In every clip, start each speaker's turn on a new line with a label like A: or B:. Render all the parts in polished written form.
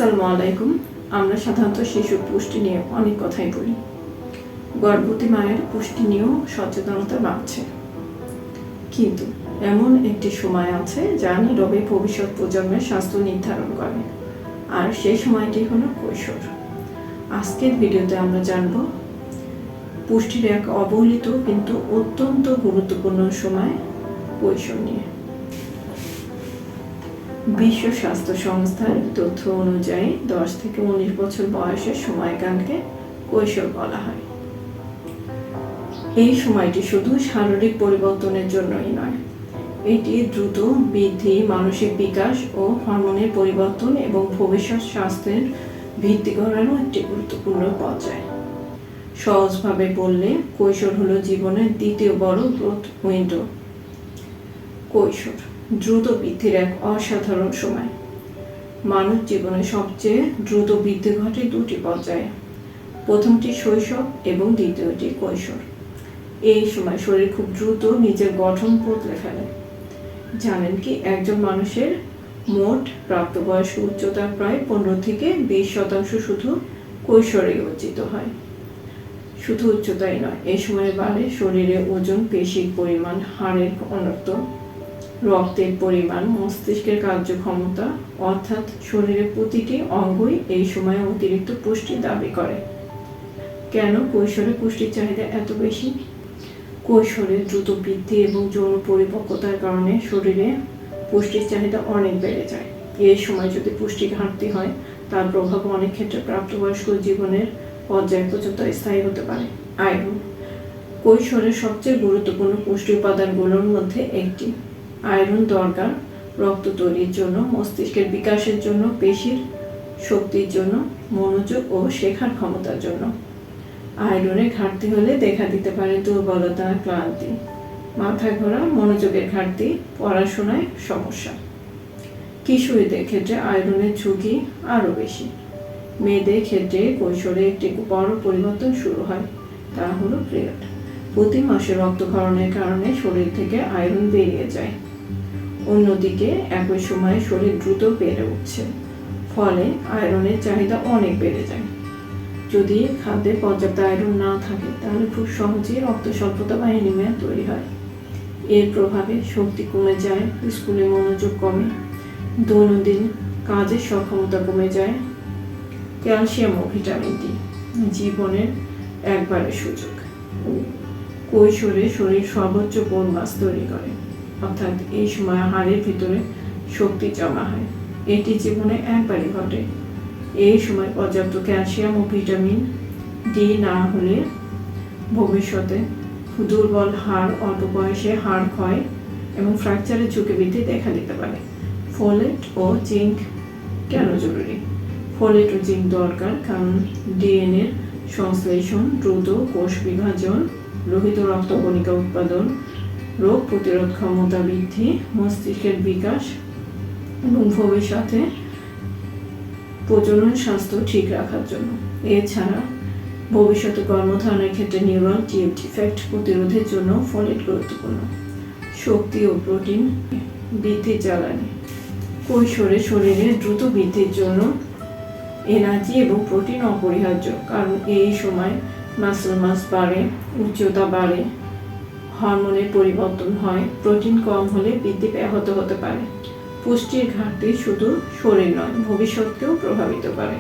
A: আসসালামু আলাইকুম। আমরা সাধারণত শিশুর পুষ্টি নিয়ে অনেক কথাই বলি। গর্ভবতী মায়ের পুষ্টি নিয়েও সচেতনতা বাড়ছে, কিন্তু এমন একটি সময় আছে যা নীরবে ভবিষ্যৎ প্রজন্মের স্বাস্থ্য নির্ধারণ করে, আর সেই সময়টি হলো কৈশোর। আজকের ভিডিওতে আমরা জানব পুষ্টির এক অবহেলিত কিন্তু অত্যন্ত গুরুত্বপূর্ণ সময় কৈশোর নিয়ে। বিশ্ব স্বাস্থ্য সংস্থার তথ্য অনুযায়ী 10 থেকে 19 বছর বয়সের সময়কালকে কৈশোর বলা হয়। এই সময়টি শুধু শারীরিক পরিবর্তনের জন্যই নয়, এটি দ্রুত বৃদ্ধি, মানসিক বিকাশ ও হরমোনের পরিবর্তন এবং ভবিষ্যৎ স্বাস্থ্যের ভিত্তি করারও একটি গুরুত্বপূর্ণ পর্যায়। সহজভাবে বললে কৈশোর হলো জীবনের দ্বিতীয় বড় গ্রোথ উইন্ডো। কৈশোর দ্রুত বৃদ্ধির এক অসাধারণ সময়। মানব জীবনে সবচেয়ে দ্রুত বৃদ্ধি ঘটে দুটি পর্যায়ে, প্রথমটি শৈশব এবং দ্বিতীয়টি কৈশোর। এই সময় শরীর খুব দ্রুত নিজের গঠন বদলে ফেলে। জানেন কি, একজন মানুষের মোট প্রাপ্তবয়স্ক উচ্চতার প্রায় 15 থেকে 20% শুধু কৈশোরে অর্জিত হয়। শুধু উচ্চতাই নয়, এই সময় বাড়ে শরীরের ওজন, পেশির পরিমাণ, হাড়ের ঘনত্ব, রক্তের পরিমাণ, মস্তিষ্কের কার্যক্ষমতা, অর্থাৎ শরীরের প্রতিটি অঙ্গই এই সময়ে অতিরিক্ত পুষ্টি দাবি করে। কেন কৈশোরে পুষ্টির চাহিদা এত বেশি? কৈশোরে দ্রুত বৃদ্ধি এবং যৌন পরিপক্কতার কারণে শরীরে পুষ্টির চাহিদা অনেক বেড়ে যায়। এই সময় যদি পুষ্টি ঘাটতি হয়, তার প্রভাব অনেক ক্ষেত্রে প্রাপ্তবয়স্ক জীবনের পর্যায় পর্যন্ত স্থায়ী হতে পারে। আয়রন কৈশোরের সবচেয়ে গুরুত্বপূর্ণ পুষ্টি উপাদানগুলোর মধ্যে একটি। আয়রন দরকার রক্ত তৈরির জন্য, মস্তিষ্কের বিকাশের জন্য, পেশির শক্তির জন্য, মনোযোগ ও শেখার ক্ষমতার জন্য। আয়রনের ঘাটতি হলে দেখা দিতে পারে দুর্বলতা, ক্লান্তি, মাথা ঘোরা, মনোযোগের ঘাটতি, পড়াশোনায় সমস্যা। কিশোরীদের ক্ষেত্রে আয়রনের ঝুঁকি আরও বেশি। মেয়েদের ক্ষেত্রে কৈশোরে একটি বড় পরিবর্তন শুরু হয়, তা হলো পিরিয়ড। প্রতি মাসে রক্তক্ষরণের কারণে শরীর থেকে আয়রন বেরিয়ে যায়। অন্যদিকে একই সময়ে শরীর দ্রুত বেড়ে উঠছে, ফলে আয়রনের চাহিদা অনেক বেড়ে যায়। যদি খাদ্যে পর্যাপ্ত আয়রন না থাকে, তাহলে খুব সহজেই রক্ত স্বল্পতা বা অ্যানিমিয়া তৈরি হয়। এর প্রভাবে শক্তি কমে যায়, স্কুলে মনোযোগ কমে, দৈনন্দিন কাজের সক্ষমতা কমে যায়। ক্যালসিয়াম ও ভিটামিন ডি জীবনের একবারে সুযোগ। কৈশোরে শরীর সর্বোচ্চ বোন মাস তৈরি করে, অর্থাৎ এই সময় হাড়ের ভিতরে শক্তি জমা হয়। এটি জীবনে একবারই ঘটে। এই সময় পর্যাপ্ত ক্যালসিয়াম ও ভিটামিন ডি না হলে ভবিষ্যতে দুর্বল হাড়, অল্প বয়সে হাড় ক্ষয় এবং ফ্র্যাকচারের ঝুঁকি বৃদ্ধি দেখা দিতে পারে। ফোলেট ও জিঙ্ক কেন জরুরি? ফোলেট ও জিঙ্ক দরকার কারণ ডিএনএর সংশ্লেষণ, দ্রুত কোষ বিভাজন, লোহিত রক্তকণিকা উৎপাদন, রোগ প্রতিরোধ ক্ষমতা বৃদ্ধি, মস্তিষ্কের বিকাশ এবং ভবিষ্যতে প্রজনন স্বাস্থ্য ঠিক রাখার জন্য। এছাড়া ভবিষ্যতে গর্ভধারণের ক্ষেত্রে নিউরাল টিউব ডিফেক্ট প্রতিরোধের জন্য ফোলেট গুরুত্বপূর্ণ। শক্তি ও প্রোটিন বৃদ্ধির জ্বালানি। কৈশোরে শরীরে দ্রুত বৃদ্ধির জন্য এনার্জি এবং প্রোটিন অপরিহার্য, কারণ এই সময় মাসল মাস বাড়ে, উচ্চতা বাড়ে, হরমোনের পরিবর্তন হয়। প্রোটিন কম হলে বৃদ্ধি ব্যাহত হতে পারে। পুষ্টির ঘাটতি শুধু শরীর নয়, ভবিষ্যৎকেও প্রভাবিত করে।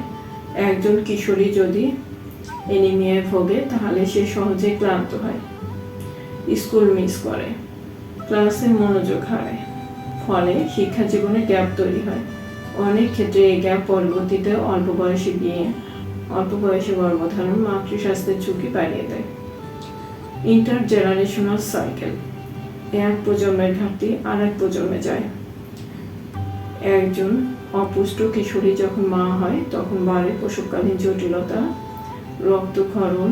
A: একজন কিশোরী যদি অ্যানিমিয়ায় ভোগে, তাহলে সে সহজে ক্লান্ত হয়, স্কুল মিস করে, ক্লাসে মনোযোগ হারায়, ফলে শিক্ষা জীবনে গ্যাপ তৈরি হয়। অনেক ক্ষেত্রে এই গ্যাপ পরবর্তীতে অল্প বয়সে বিয়ে, অল্প বয়সে গর্ভধারণ, মাতৃস্বাস্থ্যের ঝুঁকি বাড়িয়ে দেয়। ইন্টারজেনারেশনাল সাইকেল, এক প্রজন্মের ঘাটতি আর এক প্রজন্মে যায়। একজন অপুষ্ট কিশোরী যখন মা হয়, তখন বাড়ে প্রসবকালীন জটিলতা, রক্তক্ষরণ,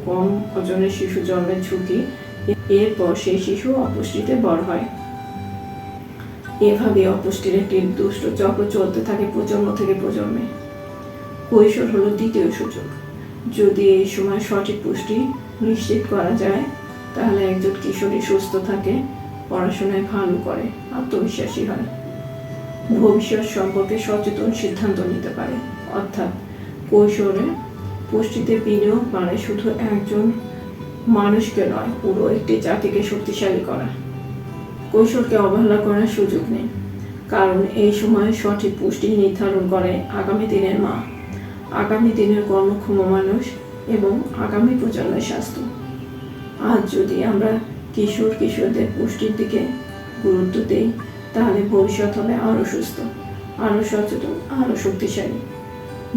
A: কম ওজনের শিশু জন্মের ঝুঁকি। এরপর সেই শিশু অপুষ্টিতে বড় হয়। এভাবে অপুষ্টির একটি দুষ্ট চক্র চলতে থাকে প্রজন্ম থেকে প্রজন্মে। কৈশোর হলো দ্বিতীয় সুযোগ। যদি এই সময় সঠিক পুষ্টি নিশ্চিত করা যায়, তাহলে একজন কিশোরী সুস্থ থাকে, পড়াশোনায় ভালো করে, আত্মবিশ্বাসী হয়। ভবিষ্যৎ সম্পর্কে সচেতন সিদ্ধান্ত নিতে পারে। অর্থাৎ কৈশোরে পুষ্টিতে বিনিয়োগ মানে শুধু একজন মানুষকে নয়, পুরো একটি জাতিকে শক্তিশালী করা। কৈশোরকে অবহেলা করার সুযোগ নেই, কারণ এই সময় সঠিক পুষ্টি নির্ধারণ করে আগামী দিনের মা, আগামী দিনের কর্মক্ষম মানুষ এবং আগামী প্রজন্মের স্বাস্থ্য। আজ যদি আমরা কিশোরদের পুষ্টির দিকে গুরুত্ব দেই, তাহলে ভবিষ্যৎ হবে আরও সুস্থ, আরও সচেতন, আরও শক্তিশালী।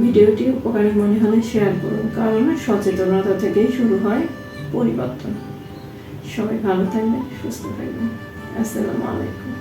A: ভিডিওটি উপকারী মনে হলে শেয়ার করুন, কারণ সচেতনতা থেকেই শুরু হয় পরিবর্তন। সবাই ভালো থাকবেন, সুস্থ থাকবেন। আসসালামু আলাইকুম।